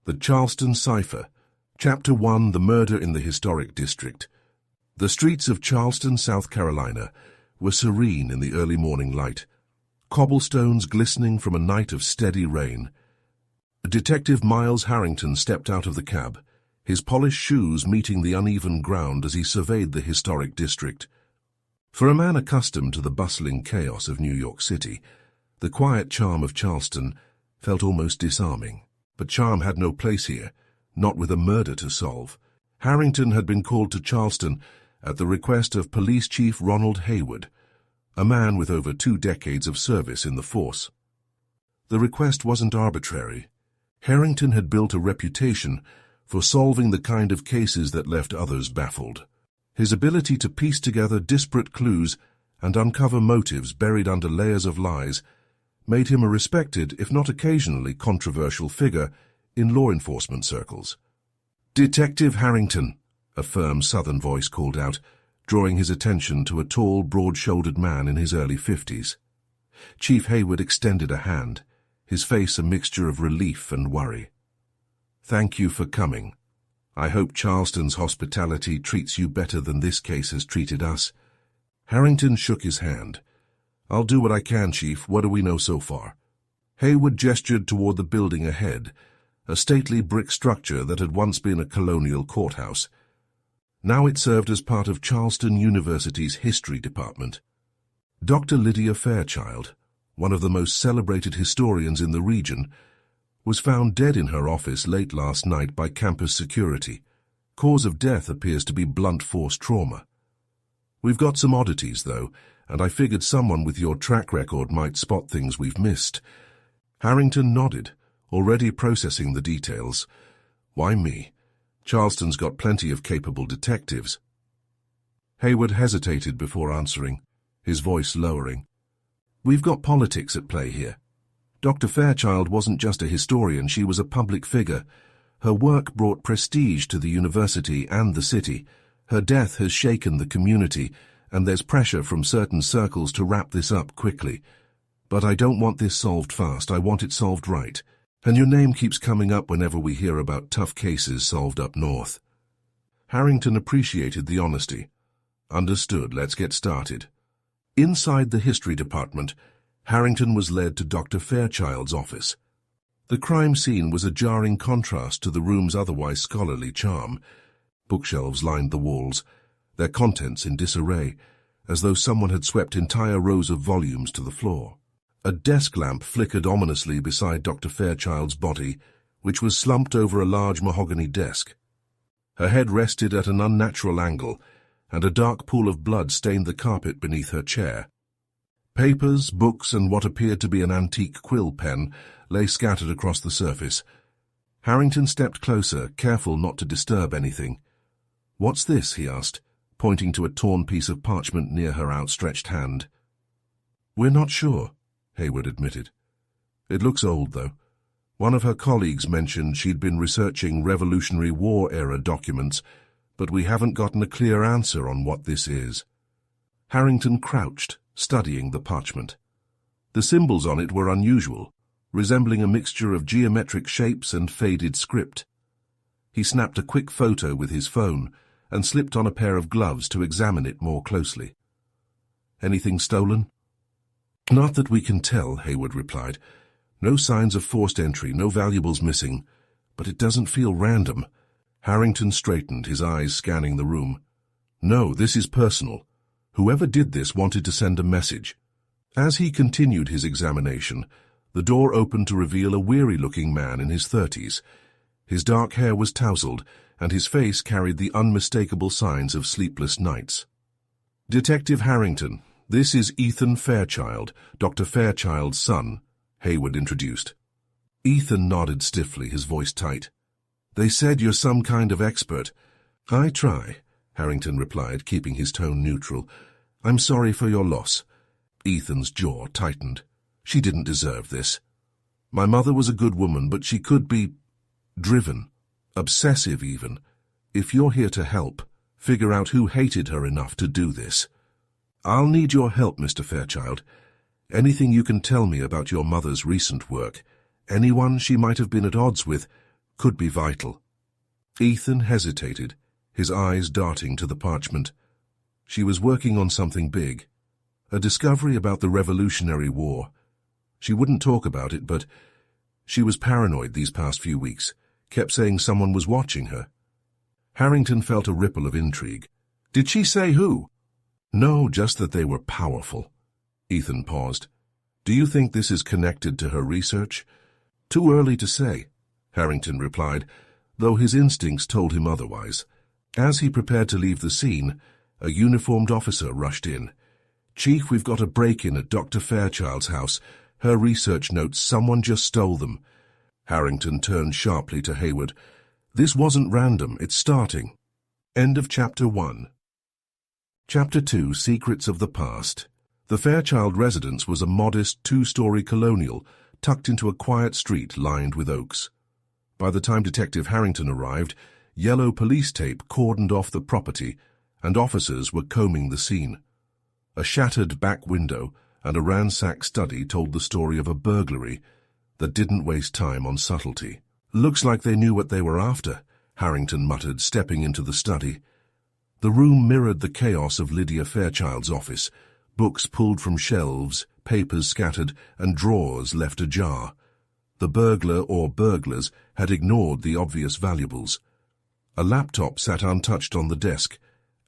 The Charleston Cipher, Chapter 1, The Murder in the Historic District. The streets of Charleston, South Carolina, were serene in the early morning light, cobblestones glistening from a night of steady rain. Detective Miles Harrington stepped out of the cab, his polished shoes meeting the uneven ground as he surveyed the historic district. For a man accustomed to the bustling chaos of New York City, the quiet charm of Charleston felt almost disarming. But charm had no place here, not with a murder to solve. Harrington had been called to Charleston at the request of Police Chief Ronald Haywood, a man with over 2 decades of service in the force. The request wasn't arbitrary. Harrington had built a reputation for solving the kind of cases that left others baffled. His ability to piece together disparate clues and uncover motives buried under layers of lies made him a respected, if not occasionally controversial figure in law enforcement circles. "Detective Harrington," a firm Southern voice called out, drawing his attention to a tall, broad-shouldered man in his early 50s. Chief Haywood extended a hand, his face a mixture of relief and worry. "Thank you for coming. I hope Charleston's hospitality treats you better than this case has treated us." Harrington shook his hand. "I'll do what I can, Chief. What do we know so far?" Haywood gestured toward the building ahead, a stately brick structure that had once been a colonial courthouse. Now it served as part of Charleston University's history department. Dr. Lydia Fairchild, one of the most celebrated historians in the region, was found dead in her office late last night by campus security. Cause of death appears to be blunt force trauma. We've got some oddities, though, and I figured someone with your track record might spot things we've missed. Harrington nodded, already processing the details. "Why me? Charleston's got plenty of capable detectives." Haywood hesitated before answering, his voice lowering. "We've got politics at play here. Dr. Fairchild wasn't just a historian, she was a public figure. Her work brought prestige to the university and the city. Her death has shaken the community, and there's pressure from certain circles to wrap this up quickly. But I don't want this solved fast, I want it solved right. And your name keeps coming up whenever we hear about tough cases solved up north." Harrington appreciated the honesty. "Understood, let's get started." Inside the history department, Harrington was led to Dr. Fairchild's office. The crime scene was a jarring contrast to the room's otherwise scholarly charm. Bookshelves lined the walls, their contents in disarray, as though someone had swept entire rows of volumes to the floor. A desk lamp flickered ominously beside Dr. Fairchild's body, which was slumped over a large mahogany desk. Her head rested at an unnatural angle, and a dark pool of blood stained the carpet beneath her chair. Papers, books, and what appeared to be an antique quill pen lay scattered across the surface. Harrington stepped closer, careful not to disturb anything. "What's this?" he asked, pointing to a torn piece of parchment near her outstretched hand. "We're not sure," Haywood admitted. "It looks old, though. One of her colleagues mentioned she'd been researching Revolutionary War-era documents, but we haven't gotten a clear answer on what this is." Harrington crouched, studying the parchment. The symbols on it were unusual, resembling a mixture of geometric shapes and faded script. He snapped a quick photo with his phone and slipped on a pair of gloves to examine it more closely. "Anything stolen?" "Not that we can tell," Haywood replied. "No signs of forced entry, no valuables missing, but it doesn't feel random." Harrington straightened, his eyes scanning the room. "No, this is personal. Whoever did this wanted to send a message." As he continued his examination, the door opened to reveal a weary-looking man in his 30s. His dark hair was tousled, and his face carried the unmistakable signs of sleepless nights. "Detective Harrington, this is Ethan Fairchild, Dr. Fairchild's son," Haywood introduced. Ethan nodded stiffly, his voice tight. "They said you're some kind of expert." "I try," Harrington replied, keeping his tone neutral. "I'm sorry for your loss." Ethan's jaw tightened. "She didn't deserve this. My mother was a good woman, but she could be driven, obsessive even. If you're here to help, figure out who hated her enough to do this." "I'll need your help, Mr. Fairchild. Anything you can tell me about your mother's recent work, anyone she might have been at odds with, could be vital. Ethan hesitated, his eyes darting to the parchment. She was working on something big, a discovery about the Revolutionary War. She wouldn't talk about it, but she was paranoid these past few weeks, kept saying someone was watching her. Harrington felt a ripple of intrigue. Did she say who? No, just that they were powerful. Ethan paused. Do you think this is connected to her research? Too early to say, Harrington replied, though his instincts told him otherwise. As he prepared to leave the scene, a uniformed officer rushed in. Chief, we've got a break-in at Dr. Fairchild's house. Her research notes, someone just stole them. Harrington turned sharply to Hayward. This wasn't random, it's starting. End of Chapter 1. Chapter 2, Secrets of the Past. The Fairchild residence was a modest two-story colonial tucked into a quiet street lined with oaks. By the time Detective Harrington arrived, yellow police tape cordoned off the property, and officers were combing the scene. A shattered back window and a ransacked study told the story of a burglary that didn't waste time on subtlety. Looks like they knew what they were after, Harrington muttered, stepping into the study. The room mirrored the chaos of Lydia Fairchild's office, books pulled from shelves, papers scattered, and drawers left ajar. The burglar or burglars had ignored the obvious valuables. A laptop sat untouched on the desk,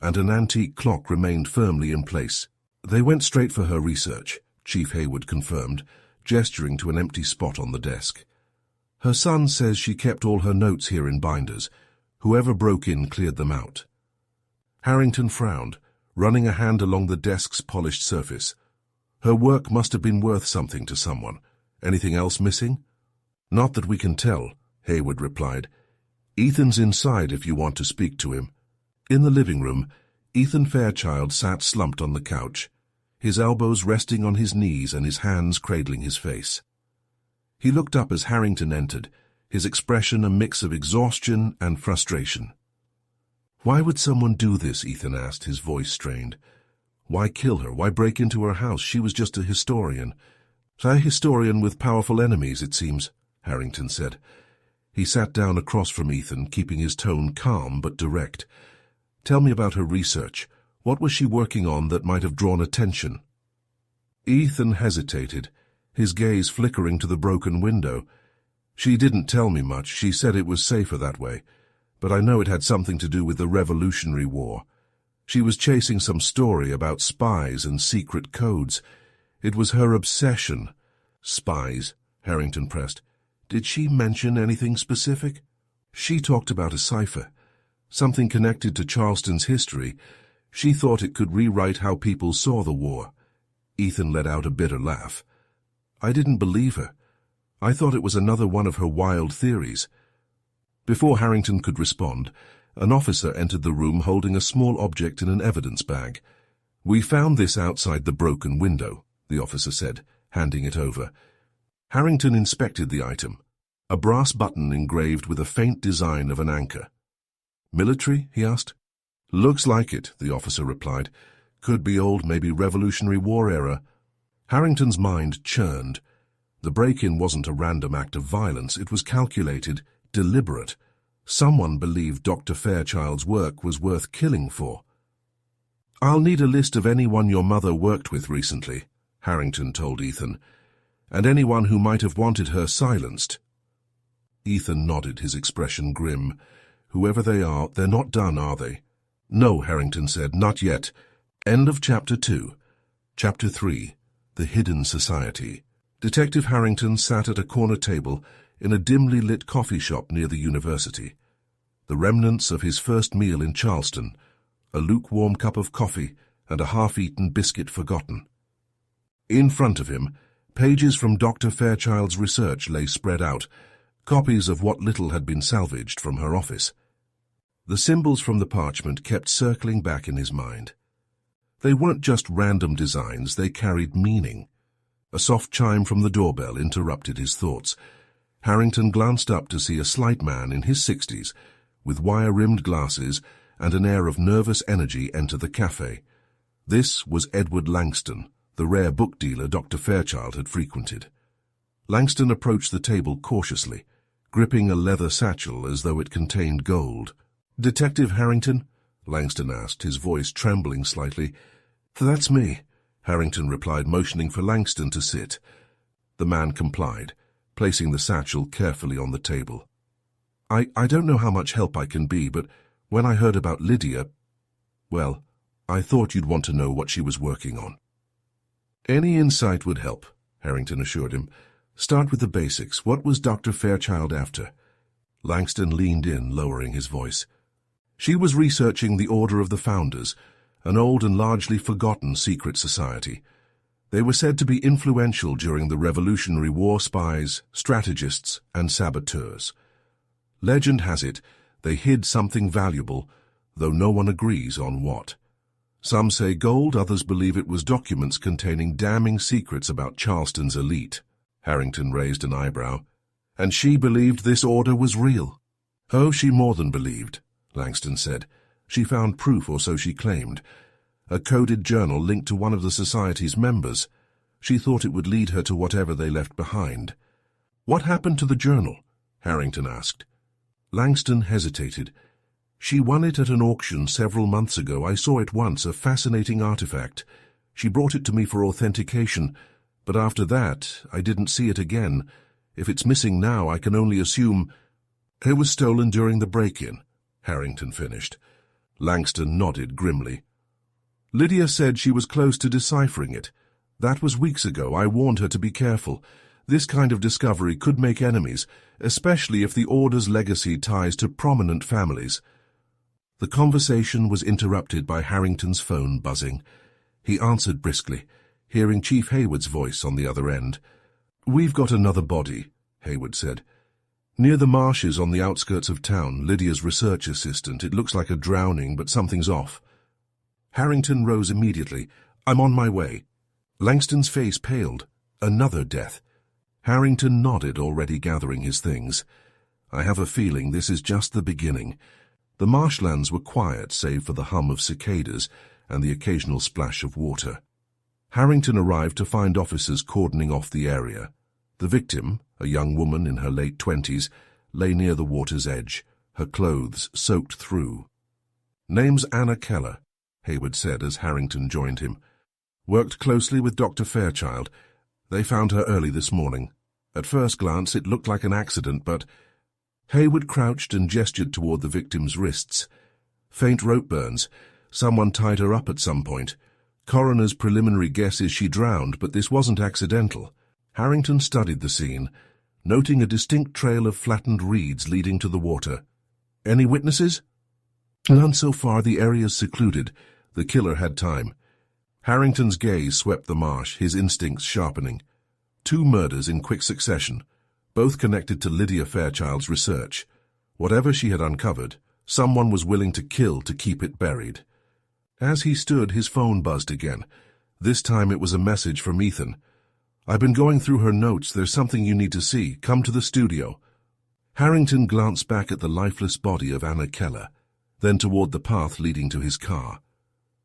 and an antique clock remained firmly in place. They went straight for her research, Chief Hayward confirmed, gesturing to an empty spot on the desk. Her son says she kept all her notes here in binders. Whoever broke in cleared them out. Harrington frowned, running a hand along the desk's polished surface. Her work must have been worth something to someone. Anything else missing? Not that we can tell, Hayward replied. Ethan's inside if you want to speak to him. In the living room, Ethan Fairchild sat slumped on the couch, his elbows resting on his knees and his hands cradling his face. He looked up as Harrington entered, his expression a mix of exhaustion and frustration. Why would someone do this? Ethan asked, his voice strained. Why kill her? Why break into her house? She was just a historian. A historian with powerful enemies, it seems, Harrington said. He sat down across from Ethan, keeping his tone calm but direct. Tell me about her research. What was she working on that might have drawn attention? Ethan hesitated, his gaze flickering to the broken window. She didn't tell me much. She said it was safer that way, but I know it had something to do with the Revolutionary War. She was chasing some story about spies and secret codes. It was her obsession. Spies, Harrington pressed. Did she mention anything specific? She talked about a cipher, something connected to Charleston's history. She thought it could rewrite how people saw the war. Ethan let out a bitter laugh. I didn't believe her. I thought it was another one of her wild theories. Before Harrington could respond, an officer entered the room holding a small object in an evidence bag. We found this outside the broken window, the officer said, handing it over. Harrington inspected the item, a brass button engraved with a faint design of an anchor. Military? He asked. Looks like it, the officer replied. Could be old, maybe Revolutionary War era. Harrington's mind churned. The break-in wasn't a random act of violence. It was calculated, deliberate. Someone believed Dr. Fairchild's work was worth killing for. I'll need a list of anyone your mother worked with recently, Harrington told Ethan, and anyone who might have wanted her silenced. Ethan nodded, his expression grim. Whoever they are, they're not done, are they? No, Harrington said, not yet. End of Chapter 2. Chapter 3. The Hidden Society. Detective Harrington sat at a corner table in a dimly lit coffee shop near the university. The remnants of his first meal in Charleston, a lukewarm cup of coffee and a half-eaten biscuit forgotten. In front of him, pages from Dr. Fairchild's research lay spread out, copies of what little had been salvaged from her office. The symbols from the parchment kept circling back in his mind. They weren't just random designs, they carried meaning. A soft chime from the doorbell interrupted his thoughts. Harrington glanced up to see a slight man in his 60s, with wire-rimmed glasses and an air of nervous energy enter the cafe. This was Edward Langston, the rare book dealer Dr. Fairchild had frequented. Langston approached the table cautiously, gripping a leather satchel as though it contained gold. "Detective Harrington?" Langston asked, his voice trembling slightly. "That's me," Harrington replied, motioning for Langston to sit. The man complied, placing the satchel carefully on the table. I don't know how much help I can be, but when I heard about Lydia, well, I thought you'd want to know what she was working on." "Any insight would help," Harrington assured him. "Start with the basics. What was Dr. Fairchild after?" Langston leaned in, lowering his voice. "She was researching the Order of the Founders, an old and largely forgotten secret society. They were said to be influential during the Revolutionary War, spies, strategists, and saboteurs. Legend has it they hid something valuable, though no one agrees on what. Some say gold, others believe it was documents containing damning secrets about Charleston's elite." Harrington raised an eyebrow. "And she believed this order was real?" "Oh, she more than believed," Langston said. "She found proof, or so she claimed. A coded journal linked to one of the society's members. She thought it would lead her to whatever they left behind." "What happened to the journal?" Harrington asked. Langston hesitated. "She won it at an auction several months ago. I saw it once, a fascinating artifact. She brought it to me for authentication, but after that, I didn't see it again. If it's missing now, I can only assume—" "It was stolen during the break-in," Harrington finished. Langston nodded grimly. "Lydia said she was close to deciphering it. That was weeks ago. I warned her to be careful. This kind of discovery could make enemies, especially if the Order's legacy ties to prominent families." The conversation was interrupted by Harrington's phone buzzing. He answered briskly, hearing Chief Hayward's voice on the other end. "We've got another body," Hayward said. "Near the marshes on the outskirts of town, Lydia's research assistant. It looks like a drowning, but something's off." Harrington rose immediately. "I'm on my way." Langston's face paled. Another death. Harrington nodded, already gathering his things. "I have a feeling this is just the beginning." The marshlands were quiet, save for the hum of cicadas and the occasional splash of water. Harrington arrived to find officers cordoning off the area. The victim, a young woman in her late 20s, lay near the water's edge, her clothes soaked through. "Name's Anna Keller," Hayward said as Harrington joined him. "Worked closely with Dr. Fairchild. They found her early this morning. At first glance, it looked like an accident, but—" Hayward crouched and gestured toward the victim's wrists. "Faint rope burns. Someone tied her up at some point. Coroner's preliminary guess is she drowned, but this wasn't accidental." Harrington studied the scene, noting a distinct trail of flattened reeds leading to the water. "Any witnesses?" "None so far. The area's secluded. The killer had time." Harrington's gaze swept the marsh, his instincts sharpening. 2 murders in quick succession, both connected to Lydia Fairchild's research. Whatever she had uncovered, someone was willing to kill to keep it buried. As he stood, his phone buzzed again. This time it was a message from Ethan. "I've been going through her notes. There's something you need to see. Come to the studio." Harrington glanced back at the lifeless body of Anna Keller, then toward the path leading to his car.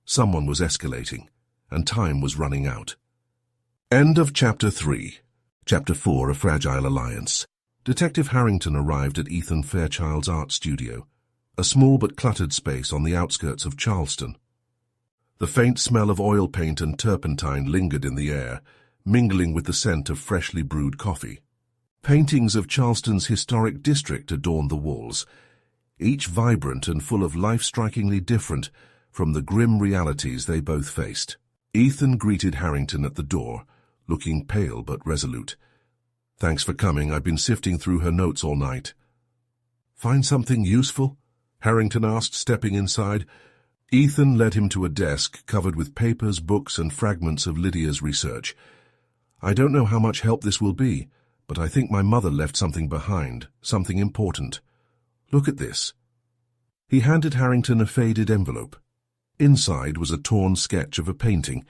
Someone was escalating, and time was running out. End of Chapter 3. Chapter 4, A Fragile Alliance. Detective Harrington arrived at Ethan Fairchild's art studio, a small but cluttered space on the outskirts of Charleston. The faint smell of oil paint and turpentine lingered in the air, mingling with the scent of freshly brewed coffee. Paintings of Charleston's historic district adorned the walls, each vibrant and full of life strikingly different from the grim realities they both faced. Ethan greeted Harrington at the door, looking pale but resolute. "Thanks for coming. I've been sifting through her notes all night." "Find something useful?" Harrington asked, stepping inside. Ethan led him to a desk covered with papers, books, and fragments of Lydia's research. "I don't know how much help this will be, but I think my mother left something behind, something important. Look at this." He handed Harrington a faded envelope. Inside was a torn sketch of a painting,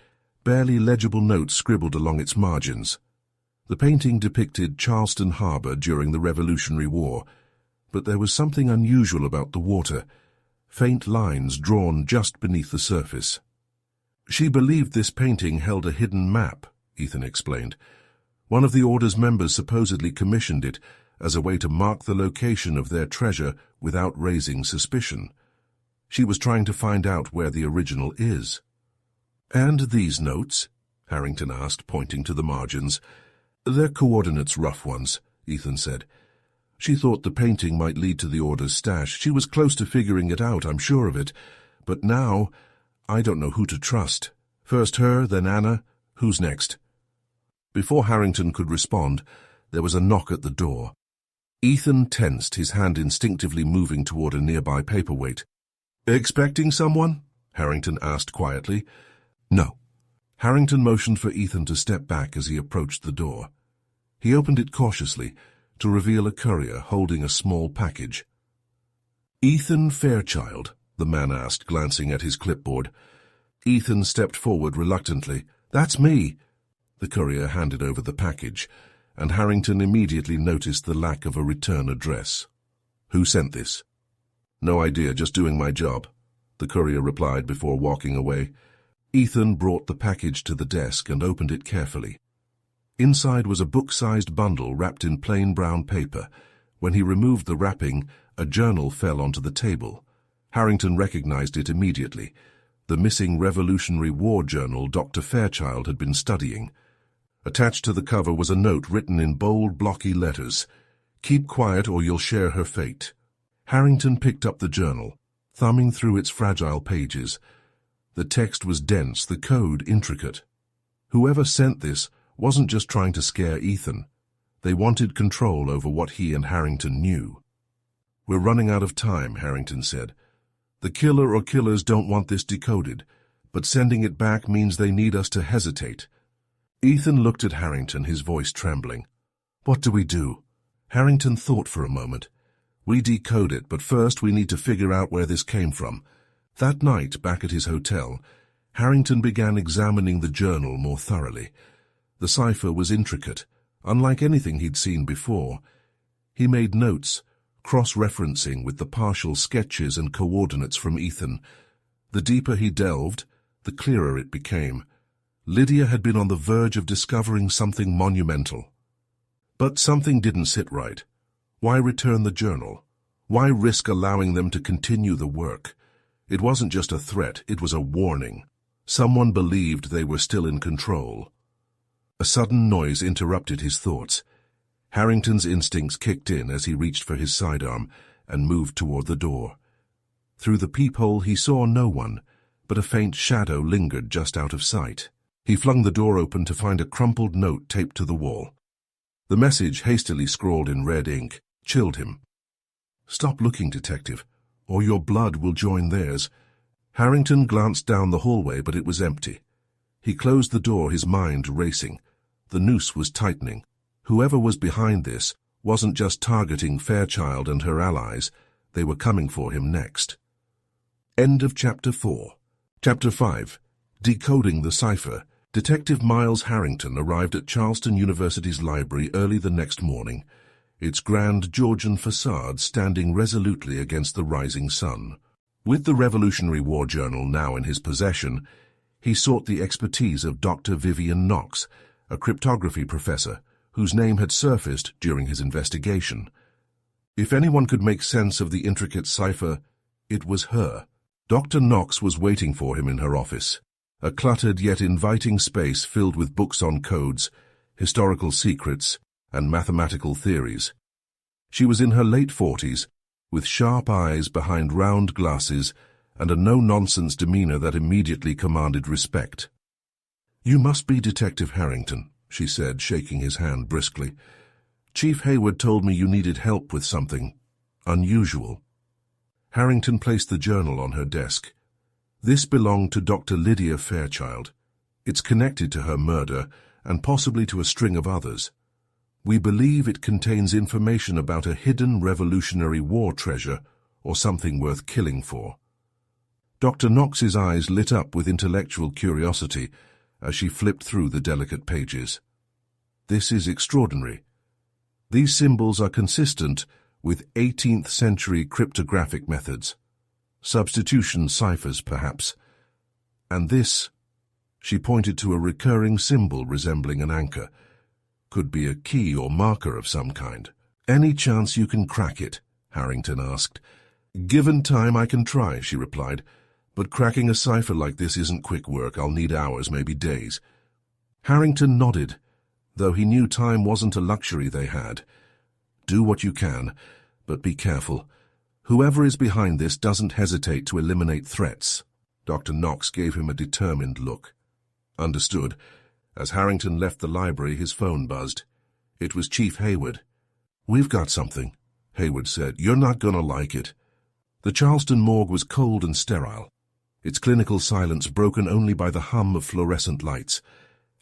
barely legible notes scribbled along its margins. The painting depicted Charleston Harbor during the Revolutionary War, but there was something unusual about the water, faint lines drawn just beneath the surface. "She believed this painting held a hidden map," Ethan explained. "One of the Order's members supposedly commissioned it, as a way to mark the location of their treasure without raising suspicion. She was trying to find out where the original is. "And these notes?" Harrington asked, pointing to the margins. "They're coordinates, rough ones," Ethan said. She thought the painting might lead to the Order's stash. She was close to figuring it out, I'm sure of it. But now, I don't know who to trust. First her, then Anna. Who's next? Before Harrington could respond, there was a knock at the door. Ethan tensed, his hand instinctively moving toward a nearby paperweight. "Expecting someone?" Harrington asked quietly. "No." Harrington motioned for Ethan to step back as he approached the door. He opened it cautiously, to reveal a courier holding a small package. "Ethan Fairchild?" the man asked, glancing at his clipboard. Ethan stepped forward reluctantly. "That's me." The courier handed over the package, and Harrington immediately noticed the lack of a return address. "Who sent this?" "No idea, just doing my job," the courier replied before walking away. Ethan brought the package to the desk and opened it carefully. Inside was a book-sized bundle wrapped in plain brown paper. When he removed the wrapping, a journal fell onto the table. Harrington recognized it immediately. The missing Revolutionary War journal Dr. Fairchild had been studying. Attached to the cover was a note written in bold, blocky letters. "Keep quiet or you'll share her fate." Harrington picked up the journal, thumbing through its fragile pages. The text was dense, the code intricate. Whoever sent this wasn't just trying to scare Ethan. They wanted control over what he and Harrington knew. "We're running out of time," Harrington said. "The killer or killers don't want this decoded, but sending it back means they need us to hesitate." Ethan looked at Harrington, his voice trembling. "What do we do?" Harrington thought for a moment. "We decode it, but first we need to figure out where this came from." That night, back at his hotel, Harrington began examining the journal more thoroughly. The cipher was intricate, unlike anything he'd seen before. He made notes, cross-referencing with the partial sketches and coordinates from Ethan. The deeper he delved, the clearer it became. Lydia had been on the verge of discovering something monumental. But something didn't sit right. Why return the journal? Why risk allowing them to continue the work? It wasn't just a threat, it was a warning. Someone believed they were still in control. A sudden noise interrupted his thoughts. Harrington's instincts kicked in as he reached for his sidearm and moved toward the door. Through the peephole he saw no one, but a faint shadow lingered just out of sight. He flung the door open to find a crumpled note taped to the wall. The message, hastily scrawled in red ink, chilled him. "Stop looking, detective, or your blood will join theirs." Harrington glanced down the hallway, but it was empty. He closed the door, his mind racing. The noose was tightening. Whoever was behind this wasn't just targeting Fairchild and her allies. They were coming for him next. End of Chapter 4. Chapter 5. Decoding the Cipher. Detective Miles Harrington arrived at Charleston University's library early the next morning, its grand Georgian facade standing resolutely against the rising sun. With the Revolutionary War journal now in his possession, he sought the expertise of Dr. Vivian Knox, a cryptography professor, whose name had surfaced during his investigation. If anyone could make sense of the intricate cipher, it was her. Dr. Knox was waiting for him in her office, a cluttered yet inviting space filled with books on codes, historical secrets, and mathematical theories. She was in her late 40s, with sharp eyes behind round glasses and a no-nonsense demeanor that immediately commanded respect. "You must be Detective Harrington," she said, shaking his hand briskly. "Chief Hayward told me you needed help with something unusual." Harrington placed the journal on her desk. This belonged to Dr. Lydia Fairchild. It's connected to her murder and possibly to a string of others. We believe it contains information about a hidden Revolutionary War treasure or something worth killing for. Dr. Knox's eyes lit up with intellectual curiosity as she flipped through the delicate pages. "This is extraordinary. These symbols are consistent with 18th century cryptographic methods. Substitution ciphers, perhaps. And this," she pointed to a recurring symbol resembling an anchor, "could be a key or marker of some kind." "Any chance you can crack it?" Harrington asked. "Given time, I can try," she replied. "But cracking a cipher like this isn't quick work. I'll need hours, maybe days." Harrington nodded, though he knew time wasn't a luxury they had. "Do what you can, but be careful. Whoever is behind this doesn't hesitate to eliminate threats." Dr. Knox gave him a determined look. "Understood." As Harrington left the library, his phone buzzed. It was Chief Hayward. "We've got something," Hayward said. "You're not gonna like it." The Charleston morgue was cold and sterile, its clinical silence broken only by the hum of fluorescent lights.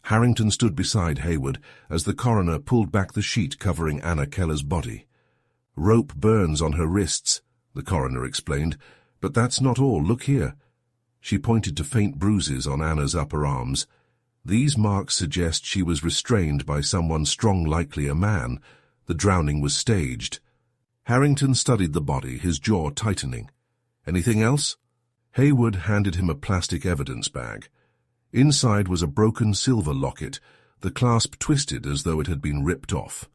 Harrington stood beside Hayward as the coroner pulled back the sheet covering Anna Keller's body. "Rope burns on her wrists," the coroner explained, "but that's not all. Look here." She pointed to faint bruises on Anna's upper arms. "These marks suggest she was restrained by someone strong, likely a man. The drowning was staged." Harrington studied the body, his jaw tightening. "Anything else?" Hayward handed him a plastic evidence bag. Inside was a broken silver locket, the clasp twisted as though it had been ripped off.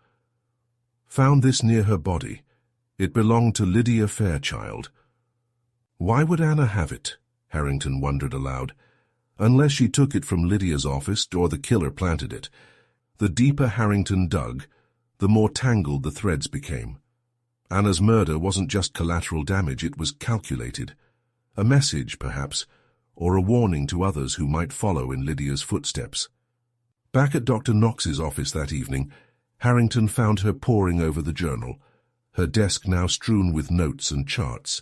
"Found this near her body. It belonged to Lydia Fairchild." Why would Anna have it? Harrington wondered aloud. Unless she took it from Lydia's office or the killer planted it. The deeper Harrington dug, the more tangled the threads became. Anna's murder wasn't just collateral damage, it was calculated. A message, perhaps, or a warning to others who might follow in Lydia's footsteps. Back at Dr. Knox's office that evening, Harrington found her poring over the journal, her desk now strewn with notes and charts.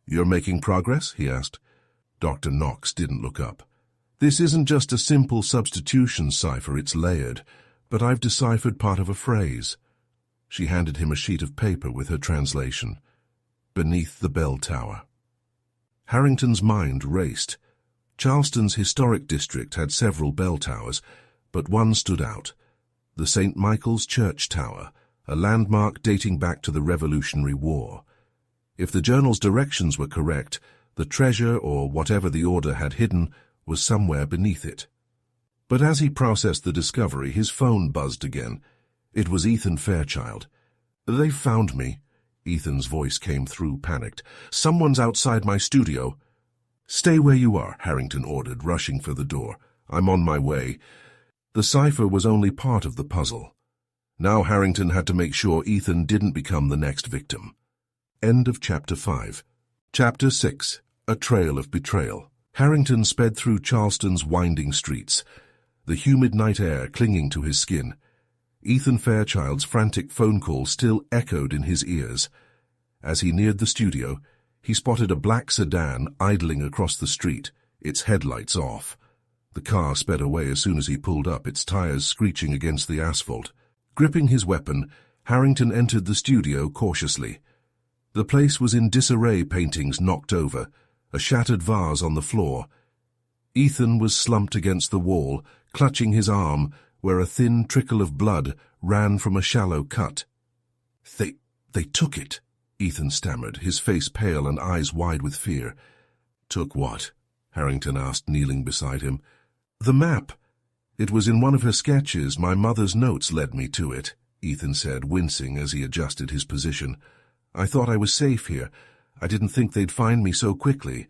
"You're making progress?" he asked. Dr. Knox didn't look up. "This isn't just a simple substitution cipher, it's layered, but I've deciphered part of a phrase." She handed him a sheet of paper with her translation. "Beneath the bell tower." Harrington's mind raced. Charleston's historic district had several bell towers, but one stood out. The St. Michael's Church Tower, a landmark dating back to the Revolutionary War. If the journal's directions were correct, the treasure, or whatever the order had hidden, was somewhere beneath it. But as he processed the discovery, his phone buzzed again. It was Ethan Fairchild. "They've found me." Ethan's voice came through, panicked. "Someone's outside my studio." "Stay where you are," Harrington ordered, rushing for the door. "I'm on my way." The cipher was only part of the puzzle. Now Harrington had to make sure Ethan didn't become the next victim. End of Chapter 5. Chapter 6. A Trail of Betrayal. Harrington sped through Charleston's winding streets, the humid night air clinging to his skin. Ethan Fairchild's frantic phone call still echoed in his ears. As he neared the studio, he spotted a black sedan idling across the street, its headlights off. The car sped away as soon as he pulled up, its tires screeching against the asphalt. Gripping his weapon, Harrington entered the studio cautiously. The place was in disarray, paintings knocked over, a shattered vase on the floor. Ethan was slumped against the wall, clutching his arm, where a thin trickle of blood ran from a shallow cut. They took it," Ethan stammered, his face pale and eyes wide with fear. "Took what?" Harrington asked, kneeling beside him. "The map. It was in one of her sketches. My mother's notes led me to it," Ethan said, wincing as he adjusted his position. "I thought I was safe here. I didn't think they'd find me so quickly."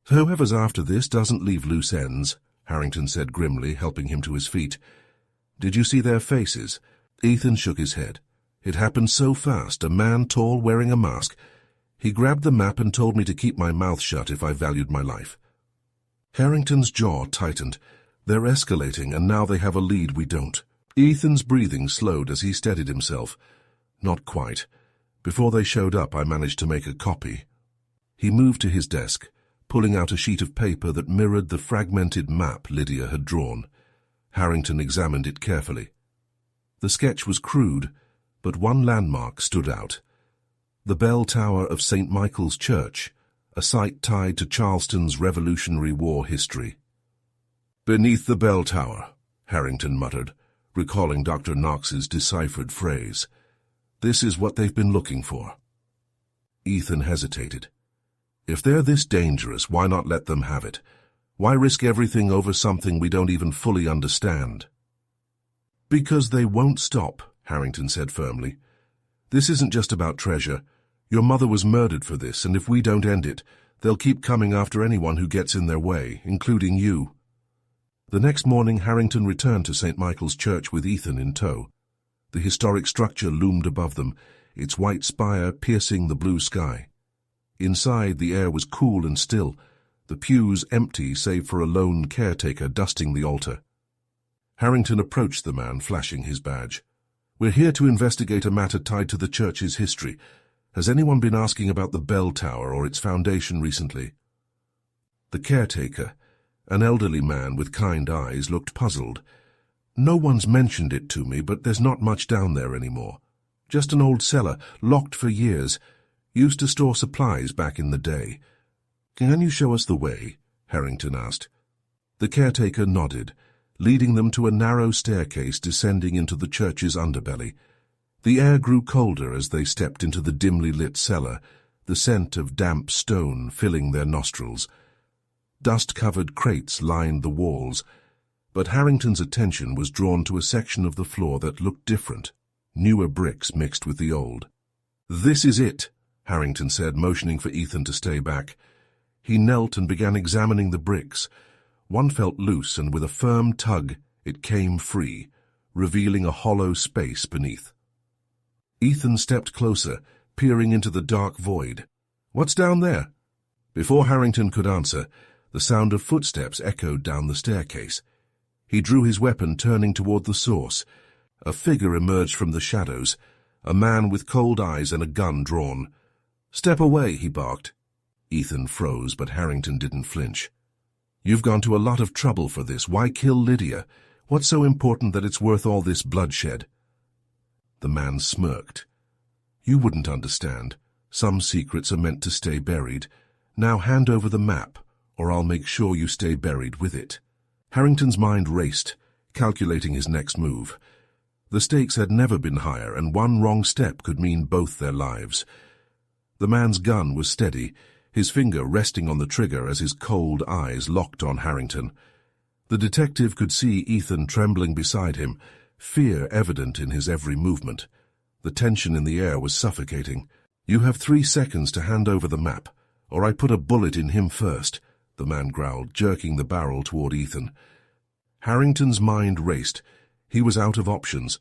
"Whoever's after this doesn't leave loose ends," Harrington said grimly, helping him to his feet. "Did you see their faces?" Ethan shook his head. "It happened so fast, a man tall wearing a mask. He grabbed the map and told me to keep my mouth shut if I valued my life." Harrington's jaw tightened. They're escalating, and now they have a lead we don't. Ethan's breathing slowed as he steadied himself. "Not quite. Before they showed up, I managed to make a copy." He moved to his desk, pulling out a sheet of paper that mirrored the fragmented map Lydia had drawn. Harrington examined it carefully. The sketch was crude, but one landmark stood out. The bell tower of St. Michael's Church, a site tied to Charleston's Revolutionary War history. "Beneath the bell tower," Harrington muttered, recalling Dr. Knox's deciphered phrase. "This is what they've been looking for." Ethan hesitated. If they're this dangerous, why not let them have it? Why risk everything over something we don't even fully understand? "Because they won't stop," Harrington said firmly. This isn't just about treasure. Your mother was murdered for this, and if we don't end it, they'll keep coming after anyone who gets in their way, including you." The next morning, Harrington returned to St. Michael's Church with Ethan in tow. The historic structure loomed above them, its white spire piercing the blue sky. Inside, the air was cool and still, the pews empty save for a lone caretaker dusting the altar. Harrington approached the man, flashing his badge. "We're here to investigate a matter tied to the church's history. Has anyone been asking about the bell tower or its foundation recently?" The caretaker, an elderly man with kind eyes, looked puzzled. "No one's mentioned it to me, but there's not much down there anymore. Just an old cellar, locked for years. Used to store supplies back in the day." "Can you show us the way?" Harrington asked. The caretaker nodded, leading them to a narrow staircase descending into the church's underbelly. The air grew colder as they stepped into the dimly lit cellar, the scent of damp stone filling their nostrils. Dust-covered crates lined the walls, but Harrington's attention was drawn to a section of the floor that looked different, newer bricks mixed with the old. "This is it," Harrington said, motioning for Ethan to stay back. He knelt and began examining the bricks. One felt loose, and with a firm tug, it came free, revealing a hollow space beneath. Ethan stepped closer, peering into the dark void. "What's down there?" Before Harrington could answer, the sound of footsteps echoed down the staircase. He drew his weapon, turning toward the source. A figure emerged from the shadows, a man with cold eyes and a gun drawn. "Step away," he barked. Ethan froze, but Harrington didn't flinch. "You've gone to a lot of trouble for this. Why kill Lydia? What's so important that it's worth all this bloodshed?" The man smirked. "You wouldn't understand. Some secrets are meant to stay buried. Now hand over the map, or I'll make sure you stay buried with it." Harrington's mind raced, calculating his next move. The stakes had never been higher, and one wrong step could mean both their lives. The man's gun was steady, his finger resting on the trigger as his cold eyes locked on Harrington. The detective could see Ethan trembling beside him, fear evident in his every movement. The tension in the air was suffocating. "You have 3 seconds to hand over the map, or I put a bullet in him first," the man growled, jerking the barrel toward Ethan. Harrington's mind raced. He was out of options.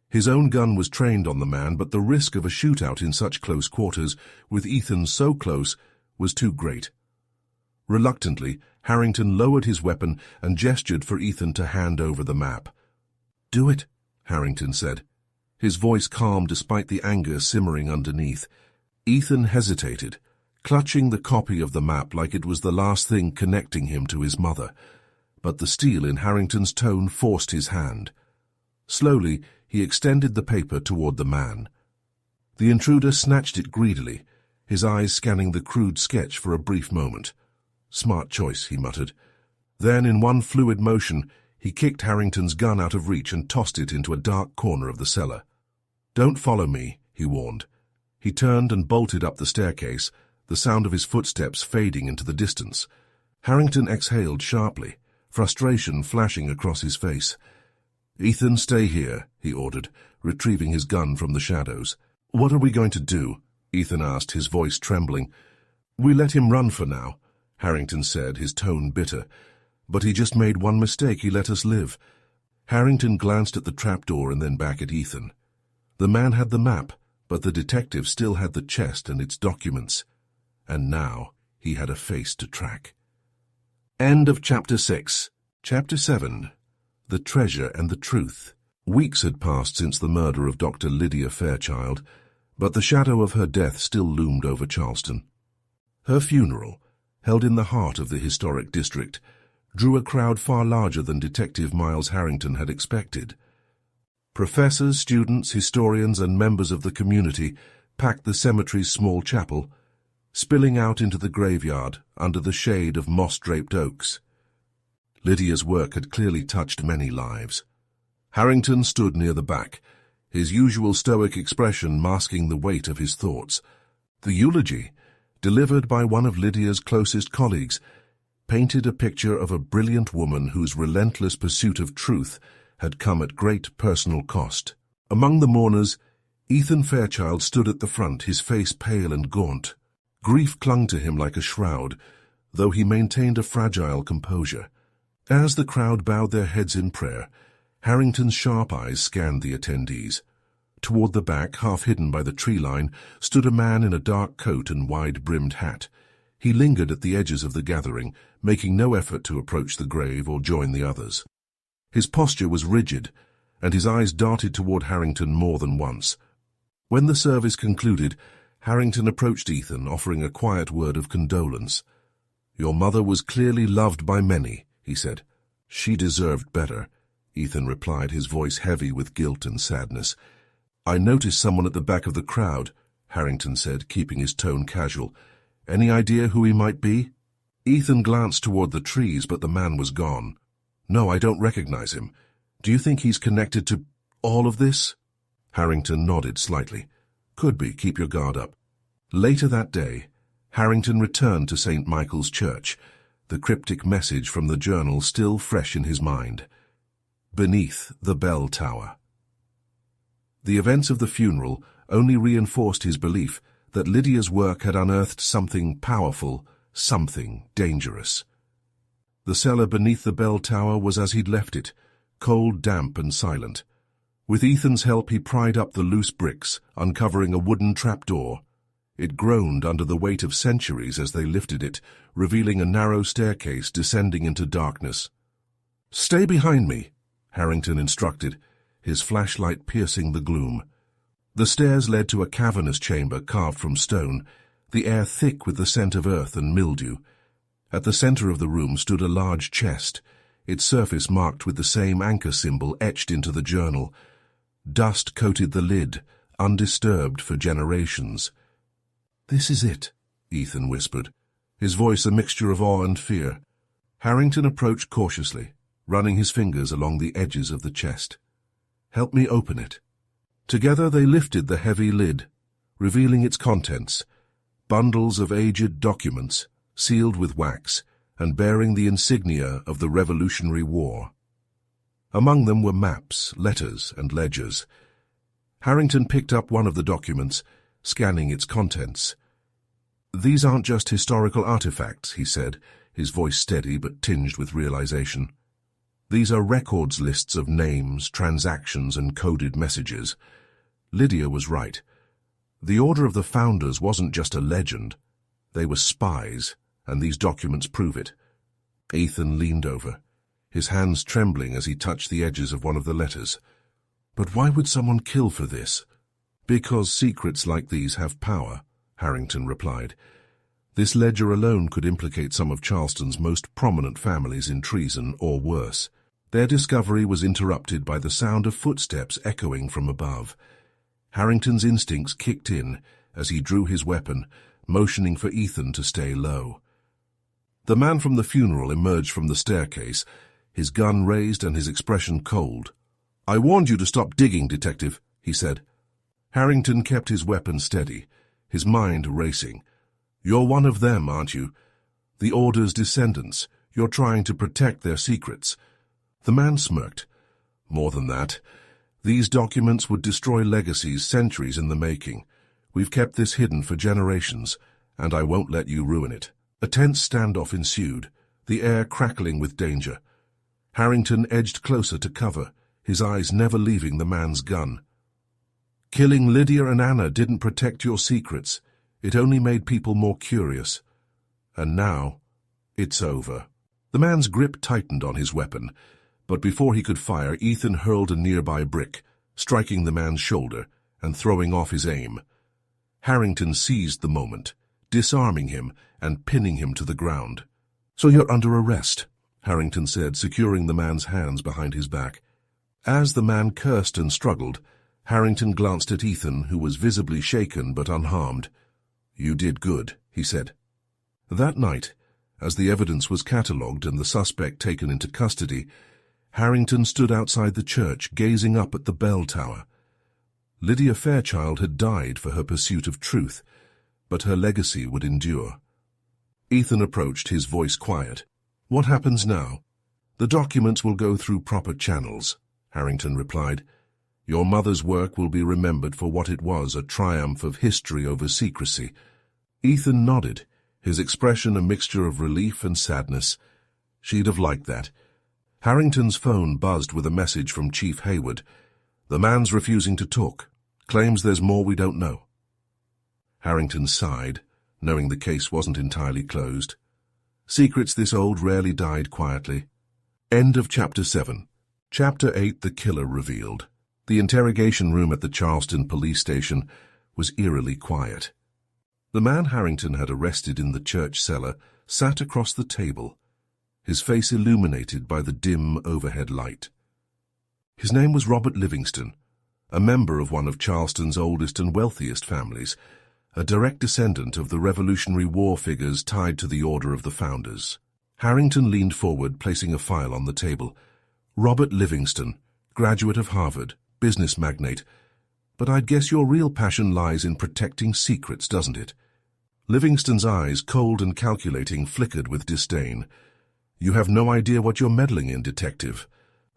His own gun was trained on the man, but the risk of a shootout in such close quarters, with Ethan so close, was too great. Reluctantly, Harrington lowered his weapon and gestured for Ethan to hand over the map. "Do it," Harrington said, his voice calm despite the anger simmering underneath. Ethan hesitated, clutching the copy of the map like it was the last thing connecting him to his mother, but the steel in Harrington's tone forced his hand. Slowly, he extended the paper toward the man. The intruder snatched it greedily, his eyes scanning the crude sketch for a brief moment. "Smart choice," he muttered. Then, in one fluid motion, he kicked Harrington's gun out of reach and tossed it into a dark corner of the cellar. "Don't follow me," he warned. He turned and bolted up the staircase, the sound of his footsteps fading into the distance. Harrington exhaled sharply, frustration flashing across his face. "Ethan, stay here," he ordered, retrieving his gun from the shadows. "What are we going to do?" Ethan asked, his voice trembling. "We let him run for now," Harrington said, his tone bitter. "But he just made one mistake. He let us live." Harrington glanced at the trapdoor and then back at Ethan. The man had the map, but the detective still had the chest and its documents. And now he had a face to track. End of Chapter 6. Chapter 7. The Treasure and the Truth. Weeks had passed since the murder of Dr. Lydia Fairchild, but the shadow of her death still loomed over Charleston. Her funeral, held in the heart of the historic district, drew a crowd far larger than Detective Miles Harrington had expected. Professors, students, historians, and members of the community packed the cemetery's small chapel, spilling out into the graveyard under the shade of moss-draped oaks. Lydia's work had clearly touched many lives. Harrington stood near the back, his usual stoic expression masking the weight of his thoughts. The eulogy, delivered by one of Lydia's closest colleagues, painted a picture of a brilliant woman whose relentless pursuit of truth had come at great personal cost. Among the mourners, Ethan Fairchild stood at the front, his face pale and gaunt. Grief clung to him like a shroud, though he maintained a fragile composure. As the crowd bowed their heads in prayer, Harrington's sharp eyes scanned the attendees. Toward the back, half hidden by the tree line, stood a man in a dark coat and wide-brimmed hat. He lingered at the edges of the gathering, making no effort to approach the grave or join the others. His posture was rigid, and his eyes darted toward Harrington more than once. When the service concluded, Harrington approached Ethan, offering a quiet word of condolence. "Your mother was clearly loved by many," he said. "She deserved better," Ethan replied, his voice heavy with guilt and sadness. "I noticed someone at the back of the crowd," Harrington said, keeping his tone casual. "Any idea who he might be?" Ethan glanced toward the trees, but the man was gone. "No, I don't recognize him. Do you think he's connected to all of this?" Harrington nodded slightly. "Could be. Keep your guard up." Later that day, Harrington returned to St. Michael's Church, the cryptic message from the journal still fresh in his mind. Beneath the bell tower. The events of the funeral only reinforced his belief that Lydia's work had unearthed something powerful, something dangerous. The cellar beneath the bell tower was as he'd left it, cold, damp, and silent. With Ethan's help, he pried up the loose bricks, uncovering a wooden trapdoor. It groaned under the weight of centuries as they lifted it, revealing a narrow staircase descending into darkness. "Stay behind me," Harrington instructed, his flashlight piercing the gloom. The stairs led to a cavernous chamber carved from stone, the air thick with the scent of earth and mildew. At the center of the room stood a large chest, its surface marked with the same anchor symbol etched into the journal. Dust coated the lid, undisturbed for generations. "This is it," Ethan whispered, his voice a mixture of awe and fear. Harrington approached cautiously, running his fingers along the edges of the chest. "Help me open it." Together they lifted the heavy lid, revealing its contents, bundles of aged documents, sealed with wax, and bearing the insignia of the Revolutionary War. Among them were maps, letters, and ledgers. Harrington picked up one of the documents, scanning its contents. "These aren't just historical artifacts," he said, his voice steady but tinged with realization. "These are records lists of names, transactions, and coded messages." Lydia was right. The Order of the Founders wasn't just a legend. They were spies, and these documents prove it. Ethan leaned over, his hands trembling as he touched the edges of one of the letters. "But why would someone kill for this?" "Because secrets like these have power," Harrington replied. "This ledger alone could implicate some of Charleston's most prominent families in treason or worse." Their discovery was interrupted by the sound of footsteps echoing from above. Harrington's instincts kicked in as he drew his weapon, motioning for Ethan to stay low. The man from the funeral emerged from the staircase, his gun raised and his expression cold. "I warned you to stop digging, Detective," he said. Harrington kept his weapon steady, his mind racing. "You're one of them, aren't you? The Order's descendants. You're trying to protect their secrets." The man smirked. "More than that. These documents would destroy legacies centuries in the making. We've kept this hidden for generations, and I won't let you ruin it." A tense standoff ensued, the air crackling with danger. Harrington edged closer to cover, his eyes never leaving the man's gun. "Killing Lydia and Anna didn't protect your secrets. It only made people more curious. And now, it's over." The man's grip tightened on his weapon, but before he could fire, Ethan hurled a nearby brick, striking the man's shoulder and throwing off his aim. Harrington seized the moment, disarming him and pinning him to the ground. "So you're under arrest," Harrington said, securing the man's hands behind his back. As the man cursed and struggled, Harrington glanced at Ethan, who was visibly shaken but unharmed. "You did good," he said. That night, as the evidence was catalogued and the suspect taken into custody, Harrington stood outside the church, gazing up at the bell tower. Lydia Fairchild had died for her pursuit of truth, but her legacy would endure. Ethan approached, his voice quiet. "What happens now?" "The documents will go through proper channels," Harrington replied. Your mother's work will be remembered for what it was, a triumph of history over secrecy." Ethan nodded, his expression a mixture of relief and sadness. She'd have liked that. Harrington's phone buzzed with a message from Chief Hayward. "The man's refusing to talk. Claims there's more we don't know." Harrington sighed, knowing the case wasn't entirely closed. Secrets this old rarely died quietly. End of Chapter 7. Chapter 8. The Killer Revealed. The interrogation room at the Charleston police station was eerily quiet. The man Harrington had arrested in the church cellar sat across the table, his face illuminated by the dim overhead light. His name was Robert Livingston, a member of one of Charleston's oldest and wealthiest families, a direct descendant of the Revolutionary War figures tied to the Order of the Founders. Harrington leaned forward, placing a file on the table. "Robert Livingston, graduate of Harvard, business magnate. But I'd guess your real passion lies in protecting secrets, doesn't it?" Livingston's eyes, cold and calculating, flickered with disdain. "You have no idea what you're meddling in, detective."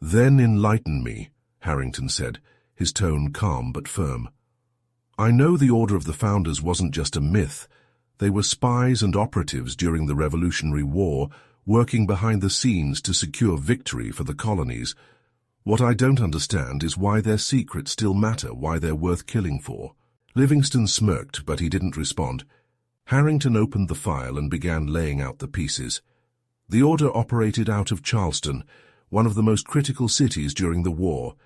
"Then enlighten me," Harrington said, his tone calm but firm. "I know the Order of the Founders wasn't just a myth. They were spies and operatives during the Revolutionary War, working behind the scenes to secure victory for the colonies. What I don't understand is why their secrets still matter, why they're worth killing for." Livingston smirked, but he didn't respond. Harrington opened the file and began laying out the pieces. The Order operated out of Charleston, one of the most critical cities during the war.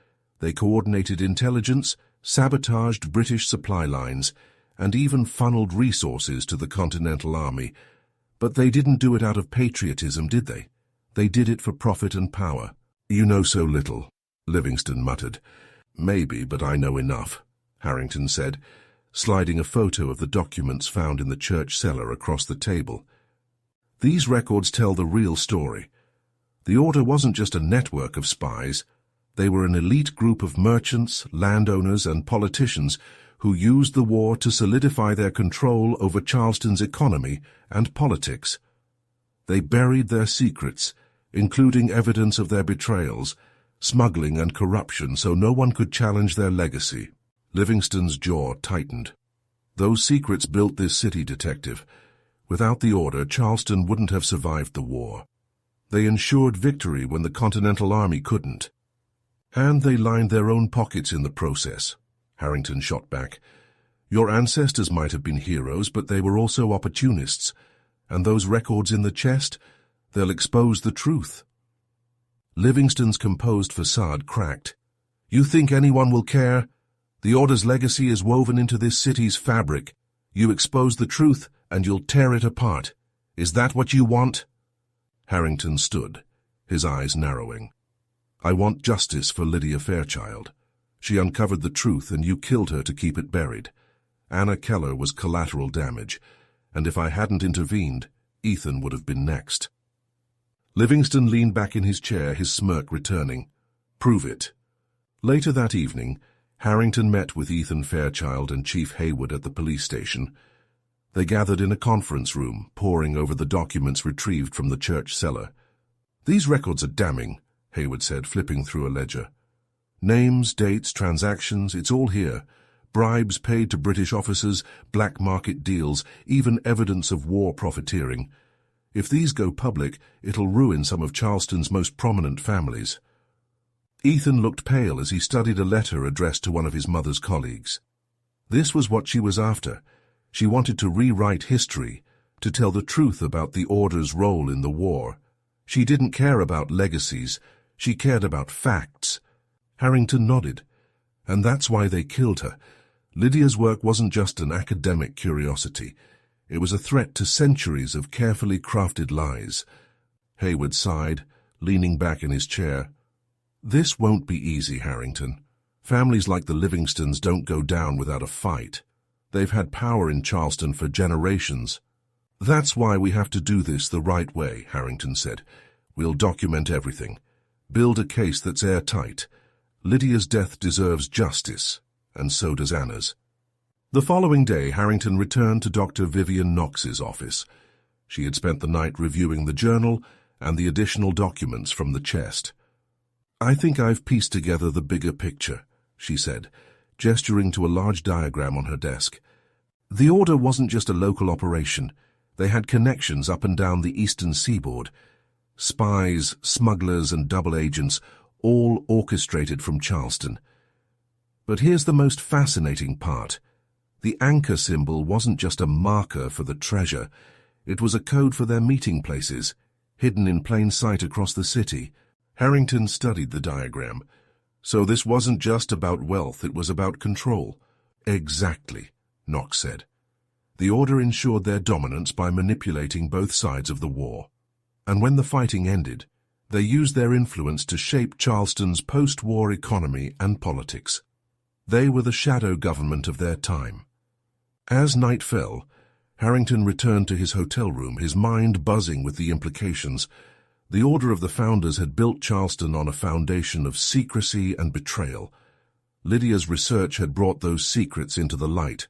They coordinated intelligence, sabotaged British supply lines, and even funneled resources to the Continental Army. But they didn't do it out of patriotism, did they? They did it for profit and power. "You know so little," Livingston muttered. "Maybe, but I know enough," Harrington said, sliding a photo of the documents found in the church cellar across the table. "These records tell the real story. The Order wasn't just a network of spies. They were an elite group of merchants, landowners, and politicians who used the war to solidify their control over Charleston's economy and politics. They buried their secrets, including evidence of their betrayals, smuggling, and corruption, so no one could challenge their legacy." Livingston's jaw tightened. "Those secrets built this city, detective. Without the Order, Charleston wouldn't have survived the war. They ensured victory when the Continental Army couldn't. And they lined their own pockets in the process," Harrington shot back. "Your ancestors might have been heroes, but they were also opportunists. And those records in the chest, they'll expose the truth." Livingston's composed facade cracked. "You think anyone will care? The Order's legacy is woven into this city's fabric. You expose the truth, and you'll tear it apart. Is that what you want?" Harrington stood, his eyes narrowing. "I want justice for Lydia Fairchild. She uncovered the truth, and you killed her to keep it buried. Anna Keller was collateral damage, and if I hadn't intervened, Ethan would have been next." Livingston leaned back in his chair, his smirk returning. "Prove it." Later that evening, Harrington met with Ethan Fairchild and Chief Hayward at the police station. They gathered in a conference room, poring over the documents retrieved from the church cellar. "These records are damning," Hayward said, flipping through a ledger. "Names, dates, transactions, it's all here. Bribes paid to British officers, black market deals, even evidence of war profiteering. If these go public, it'll ruin some of Charleston's most prominent families." Ethan looked pale as he studied a letter addressed to one of his mother's colleagues. This was what she was after. She wanted to rewrite history, to tell the truth about the Order's role in the war. She didn't care about legacies. She cared about facts. Harrington nodded. "And that's why they killed her. Lydia's work wasn't just an academic curiosity. It was a threat to centuries of carefully crafted lies." Hayward sighed, leaning back in his chair. "This won't be easy, Harrington. Families like the Livingstons don't go down without a fight. They've had power in Charleston for generations." "That's why we have to do this the right way," Harrington said. "We'll document everything. Build a case that's airtight. Lydia's death deserves justice, and so does Anna's." The following day, Harrington returned to Dr. Vivian Knox's office. She had spent the night reviewing the journal and the additional documents from the chest. "I think I've pieced together the bigger picture," she said, gesturing to a large diagram on her desk. The Order wasn't just a local operation. They had connections up and down the eastern seaboard. Spies, smugglers, and double agents, all orchestrated from Charleston. But here's the most fascinating part. The anchor symbol wasn't just a marker for the treasure. It was a code for their meeting places, hidden in plain sight across the city. Harrington studied the diagram. So this wasn't just about wealth, it was about control. Exactly, Knox said. The Order ensured their dominance by manipulating both sides of the war. And when the fighting ended, they used their influence to shape Charleston's post-war economy and politics. They were the shadow government of their time. As night fell, Harrington returned to his hotel room, his mind buzzing with the implications. The Order of the Founders had built Charleston on a foundation of secrecy and betrayal. Lydia's research had brought those secrets into the light,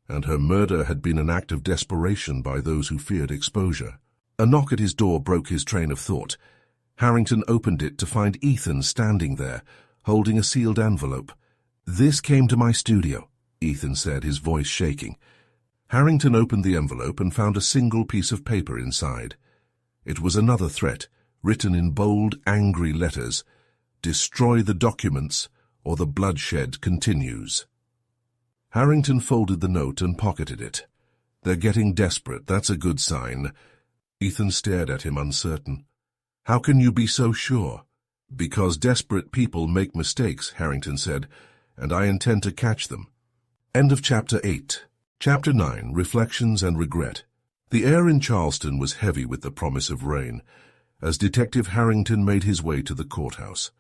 and her murder had been an act of desperation by those who feared exposure. A knock at his door broke his train of thought. Harrington opened it to find Ethan standing there, holding a sealed envelope. "This came to my studio," Ethan said, his voice shaking. Harrington opened the envelope and found a single piece of paper inside. It was another threat, written in bold, angry letters. "Destroy the documents, or the bloodshed continues." Harrington folded the note and pocketed it. "They're getting desperate, that's a good sign." Ethan stared at him, uncertain. "How can you be so sure?" "Because desperate people make mistakes," Harrington said, "and I intend to catch them." End of Chapter 8. Chapter 9, Reflections and Regret. The air in Charleston was heavy with the promise of rain, as Detective Harrington made his way to the courthouse.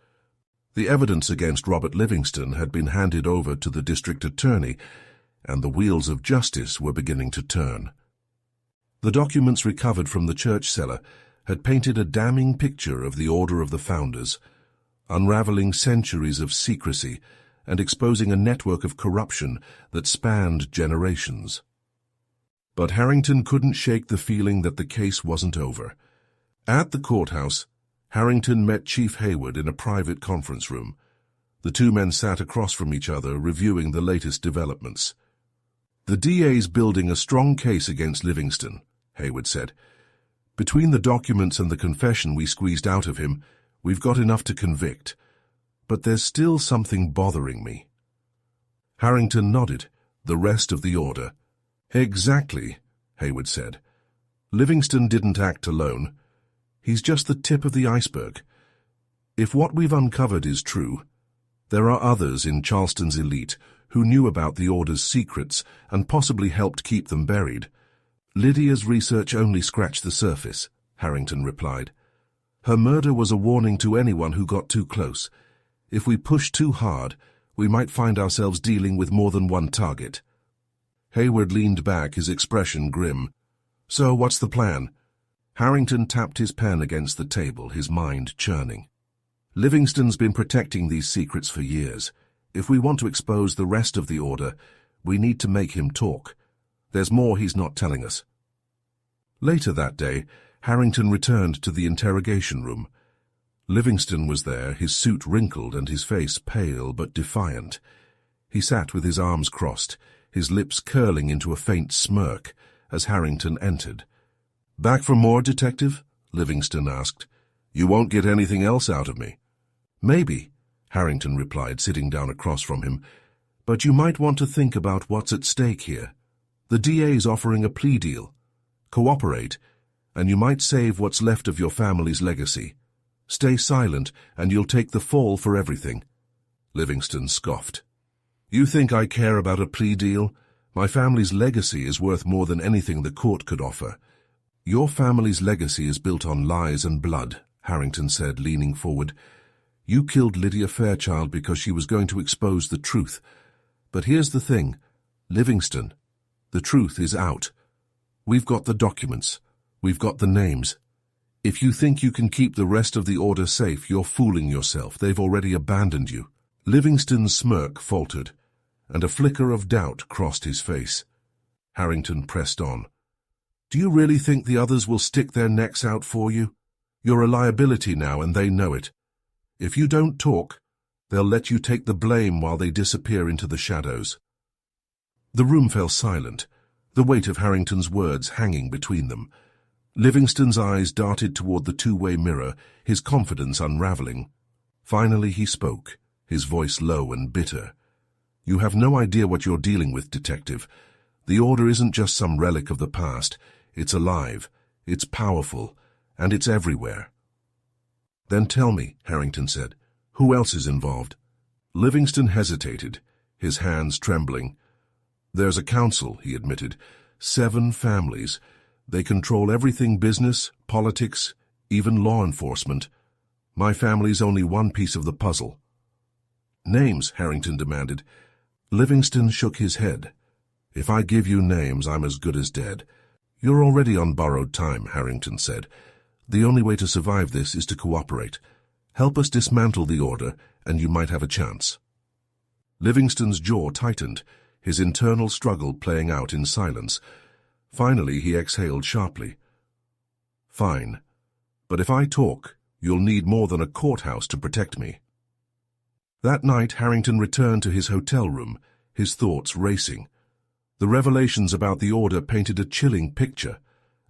The evidence against Robert Livingston had been handed over to the district attorney, and the wheels of justice were beginning to turn. The documents recovered from the church cellar had painted a damning picture of the Order of the Founders, unraveling centuries of secrecy and exposing a network of corruption that spanned generations. But Harrington couldn't shake the feeling that the case wasn't over. At the courthouse, Harrington met Chief Hayward in a private conference room. The two men sat across from each other, reviewing the latest developments. "The DA's building a strong case against Livingston," Hayward said. "Between the documents and the confession we squeezed out of him, we've got enough to convict. But there's still something bothering me." Harrington nodded. "The rest of the Order." "Exactly," Hayward said. "Livingston didn't act alone. He's just the tip of the iceberg. If what we've uncovered is true, there are others in Charleston's elite who knew about the Order's secrets and possibly helped keep them buried." "Lydia's research only scratched the surface," Harrington replied. "Her murder was a warning to anyone who got too close. If we push too hard, we might find ourselves dealing with more than one target." Hayward leaned back, his expression grim. "So what's the plan?" Harrington tapped his pen against the table, his mind churning. "Livingston's been protecting these secrets for years. If we want to expose the rest of the Order, we need to make him talk. There's more he's not telling us." Later that day, Harrington returned to the interrogation room. Livingston was there, his suit wrinkled and his face pale but defiant. He sat with his arms crossed, his lips curling into a faint smirk, as Harrington entered. "Back for more, Detective?" Livingston asked. "You won't get anything else out of me." "Maybe," Harrington replied, sitting down across from him. "But you might want to think about what's at stake here. The DA's offering a plea deal. Cooperate, and you might save what's left of your family's legacy. Stay silent, and you'll take the fall for everything." Livingston scoffed. "You think I care about a plea deal? My family's legacy is worth more than anything the court could offer." "Your family's legacy is built on lies and blood," Harrington said, leaning forward. "You killed Lydia Fairchild because she was going to expose the truth. But here's the thing, Livingston, the truth is out. We've got the documents. We've got the names. If you think you can keep the rest of the Order safe, you're fooling yourself. They've already abandoned you." Livingston's smirk faltered, and a flicker of doubt crossed his face. Harrington pressed on. "Do you really think the others will stick their necks out for you? You're a liability now, and they know it. If you don't talk, They'll let you take the blame while they disappear into the shadows." The room fell silent, the weight of Harrington's words hanging between them. Livingston's eyes darted toward the two-way mirror, his confidence unraveling. Finally he spoke, his voice low and bitter. "You have no idea what you're dealing with, Detective. The Order isn't just some relic of the past. It's alive, it's powerful, and it's everywhere." "Then tell me," Harrington said, "who else is involved?" Livingston hesitated, his hands trembling. "There's a council," he admitted. 7 families. They control everything: business, politics, even law enforcement. My family's only one piece of the puzzle." "Names," Harrington demanded. Livingston shook his head. "If I give you names, I'm as good as dead." "You're already on borrowed time," Harrington said. "The only way to survive this is to cooperate. Help us dismantle the Order, and you might have a chance." Livingston's jaw tightened, his internal struggle playing out in silence. Finally, he exhaled sharply. "Fine. But if I talk, you'll need more than a courthouse to protect me." That night, Harrington returned to his hotel room, his thoughts racing. The revelations about the Order painted a chilling picture,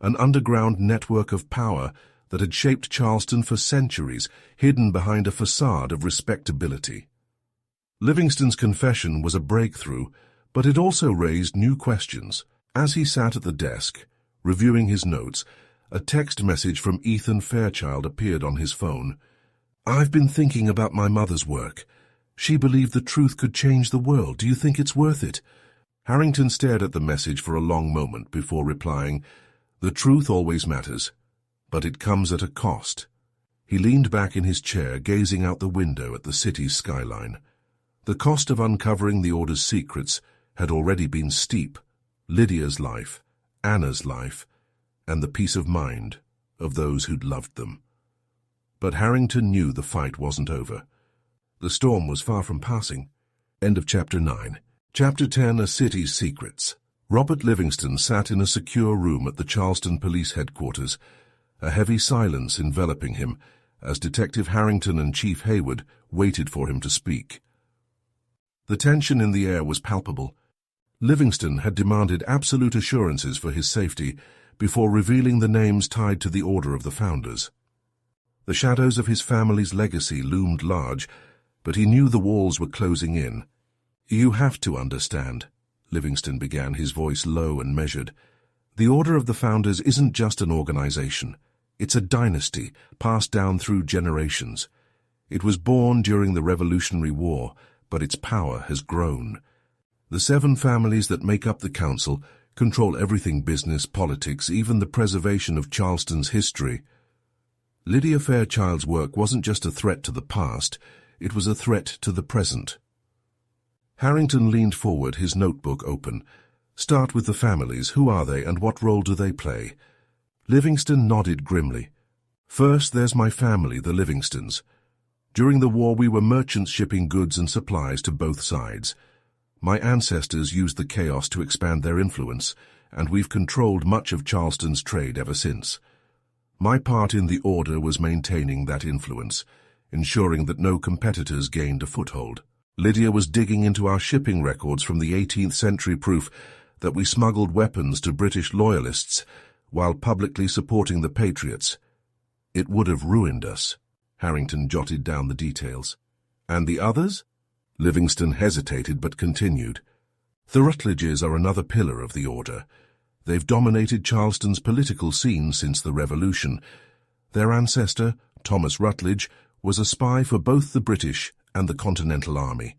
an underground network of power that had shaped Charleston for centuries, hidden behind a facade of respectability. Livingston's confession was a breakthrough, but it also raised new questions. As he sat at the desk, reviewing his notes, a text message from Lydia Fairchild appeared on his phone. "I've been thinking about my mother's work. She believed the truth could change the world. Do you think it's worth it?" Harrington stared at the message for a long moment before replying, "The truth always matters, but it comes at a cost." He leaned back in his chair, gazing out the window at the city's skyline. The cost of uncovering the Order's secrets had already been steep: Lydia's life, Anna's life, and the peace of mind of those who'd loved them. But Harrington knew the fight wasn't over. The storm was far from passing. End of Chapter 9. Chapter 10, A City's Secrets. Robert Livingston sat in a secure room at the Charleston Police Headquarters, a heavy silence enveloping him as Detective Harrington and Chief Hayward waited for him to speak. The tension in the air was palpable. Livingston had demanded absolute assurances for his safety before revealing the names tied to the Order of the Founders. The shadows of his family's legacy loomed large, but he knew the walls were closing in. "You have to understand," Livingston began, his voice low and measured. "The Order of the Founders isn't just an organization. It's a dynasty, passed down through generations. It was born during the Revolutionary War, but its power has grown. The 7 families that make up the council control everything: business, politics, even the preservation of Charleston's history." Lydia Fairchild's work wasn't just a threat to the past, it was a threat to the present. Harrington leaned forward, his notebook open. "Start with the families. Who are they, and what role do they play?" Livingston nodded grimly. "First, there's my family, the Livingstons. During the war, we were merchants shipping goods and supplies to both sides. My ancestors used the chaos to expand their influence, and we've controlled much of Charleston's trade ever since. My part in the Order was maintaining that influence, ensuring that no competitors gained a foothold. Lydia was digging into our shipping records from the 18th century, proof that we smuggled weapons to British loyalists while publicly supporting the Patriots. It would have ruined us." Harrington jotted down the details. "And the others?" Livingston hesitated but continued. "The Rutledges are another pillar of the Order. They've dominated Charleston's political scene since the Revolution. Their ancestor, Thomas Rutledge, was a spy for both the British and the Continental Army.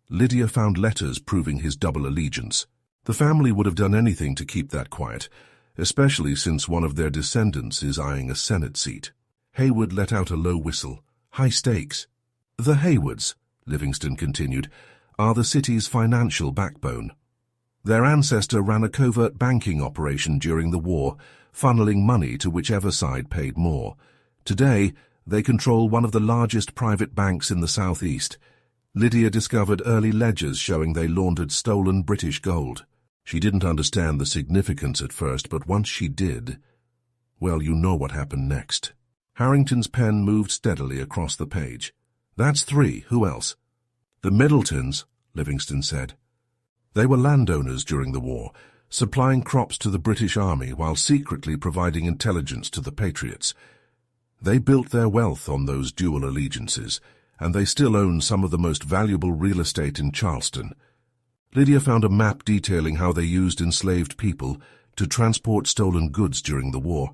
Lydia found letters proving his double allegiance. The family would have done anything to keep that quiet, especially since one of their descendants is eyeing a Senate seat." Hayward let out a low whistle. "High stakes." "The Haywards," Livingston continued, "are the city's financial backbone. Their ancestor ran a covert banking operation during the war, funneling money to whichever side paid more. Today, they control one of the largest private banks in the southeast. Lydia discovered early ledgers showing they laundered stolen British gold. She didn't understand the significance at first, but once she did, well, you know what happened next." Harrington's pen moved steadily across the page. That's 3. Who else? The Middletons, Livingston said. They were landowners during the war, supplying crops to the British Army while secretly providing intelligence to the Patriots. They built their wealth on those dual allegiances, and they still own some of the most valuable real estate in Charleston. Lydia found a map detailing how they used enslaved people to transport stolen goods during the war,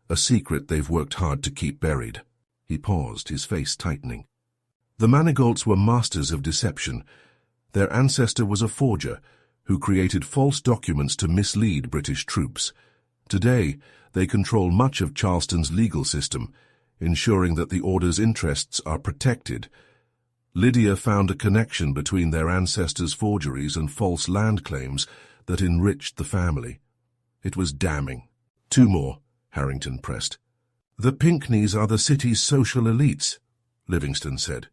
a secret they've worked hard to keep buried. He paused, his face tightening. The Manigaults were masters of deception. Their ancestor was a forger who created false documents to mislead British troops. Today, they control much of Charleston's legal system, ensuring that the Order's interests are protected. Lydia found a connection between their ancestors' forgeries and false land claims that enriched the family. It was damning. 2 more, Harrington pressed. The Pinckneys are the city's social elites, Livingston said.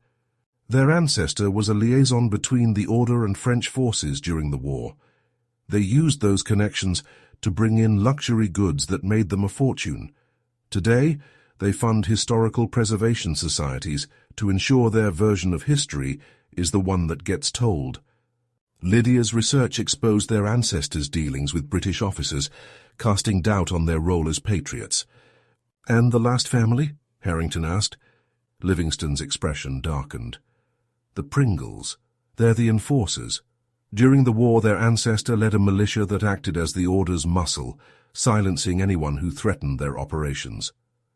Their ancestor was a liaison between the Order and French forces during the war. They used those connections to bring in luxury goods that made them a fortune. Today, they fund historical preservation societies to ensure their version of history is the one that gets told. Lydia's research exposed their ancestors' dealings with British officers, casting doubt on their role as patriots. And the last family? Harrington asked. Livingston's expression darkened. The Pringles. They're the enforcers. During the war, their ancestor led a militia that acted as the Order's muscle, silencing anyone who threatened their operations.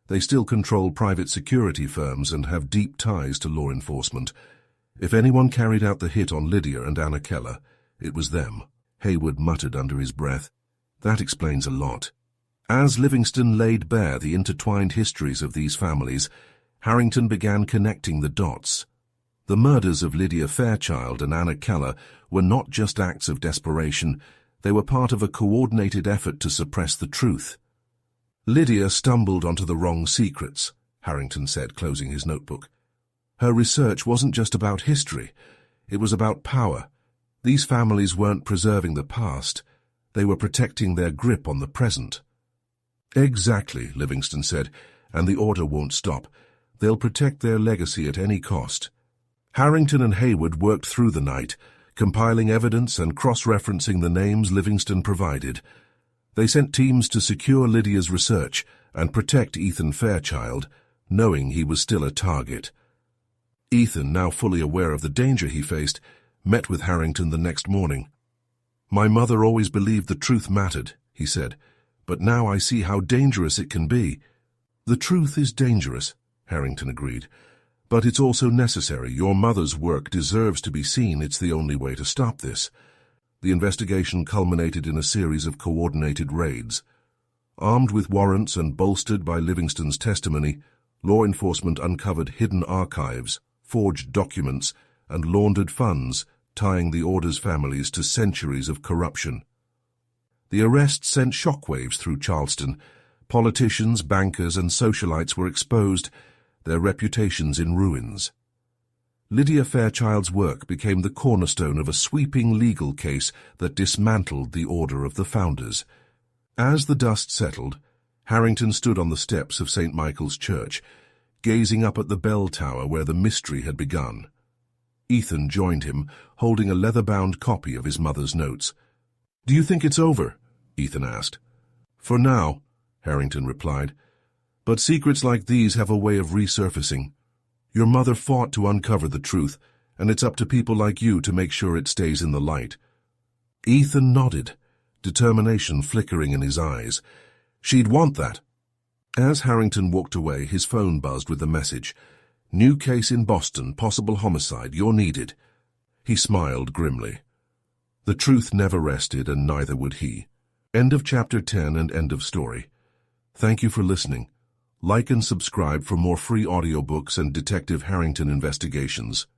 They still control private security firms and have deep ties to law enforcement. If anyone carried out the hit on Lydia and Anna Keller, it was them. Hayward muttered under his breath. That explains a lot. As Livingston laid bare the intertwined histories of these families, Harrington began connecting the dots. The murders of Lydia Fairchild and Anna Keller were not just acts of desperation, they were part of a coordinated effort to suppress the truth. Lydia stumbled onto the wrong secrets, Harrington said, closing his notebook. Her research wasn't just about history, it was about power. These families weren't preserving the past, they were protecting their grip on the present. Exactly, Livingston said, and the Order won't stop. They'll protect their legacy at any cost. Harrington and Hayward worked through the night, compiling evidence and cross-referencing the names Livingston provided. They sent teams to secure Lydia's research and protect Ethan Fairchild, knowing he was still a target. Ethan, now fully aware of the danger he faced, met with Harrington the next morning. My mother always believed the truth mattered, he said, but now I see how dangerous it can be. The truth is dangerous, Harrington agreed. But it's also necessary. Your mother's work deserves to be seen. It's the only way to stop this. The investigation culminated in a series of coordinated raids. Armed with warrants and bolstered by Livingston's testimony, law enforcement uncovered hidden archives, forged documents, and laundered funds, tying the Order's families to centuries of corruption. The arrests sent shockwaves through Charleston. Politicians, bankers, and socialites were exposed, their reputations in ruins. Lydia Fairchild's work became the cornerstone of a sweeping legal case that dismantled the Order of the Founders. As the dust settled, Harrington stood on the steps of St. Michael's Church, gazing up at the bell tower where the mystery had begun. Ethan joined him, holding a leather-bound copy of his mother's notes. "Do you think it's over?" Ethan asked. "For now," Harrington replied. "But secrets like these have a way of resurfacing. Your mother fought to uncover the truth, and it's up to people like you to make sure it stays in the light." Ethan nodded, determination flickering in his eyes. "She'd want that." As Harrington walked away, his phone buzzed with the message. "New case in Boston, possible homicide, you're needed." He smiled grimly. The truth never rested, and neither would he. End of Chapter 10 and end of story. Thank you for listening. Like and subscribe for more free audiobooks and Detective Harrington investigations.